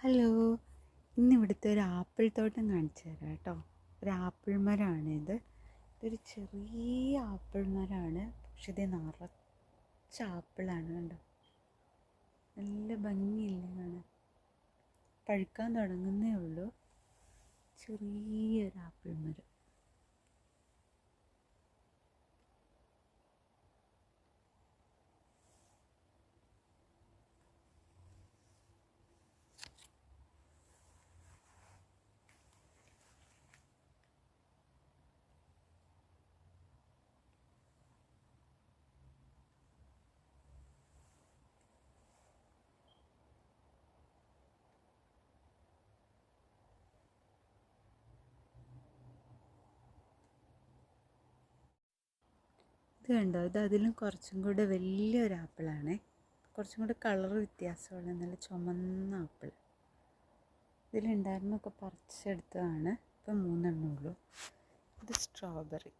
Hello, ഇന്നിവിടുത്തെ ഒരു apple തോട്ടം കാണിച്ചു തരാം കേട്ടോ. ഒരു ആപ്പിൾ മരമാണിത്. ഇതൊരു ചെറിയ ആപ്പിൾ മരമാണ്, പക്ഷെ ഇത് നിറച്ച ആപ്പിളാണ് കണ്ടോ. നല്ല ഭംഗിയില്ലേ കാണാൻ. പഴുക്കാൻ തുടങ്ങുന്നേ ഉള്ളൂ. ചെറിയൊരു ആപ്പിൾ മരം. ഇത് കണ്ടോ, ഇത് അതിലും കുറച്ചും കൂടെ വലിയൊരു ആപ്പിളാണ്. കുറച്ചും കൂടെ കളർ വ്യത്യാസമുള്ള നല്ല ചുമന്ന ആപ്പിൾ. ഇതിലുണ്ടായിരുന്നൊക്കെ പറിച്ചെടുത്തതാണ്. ഇപ്പം 3 ഉള്ളൂ. ഇത് സ്ട്രോബെറി.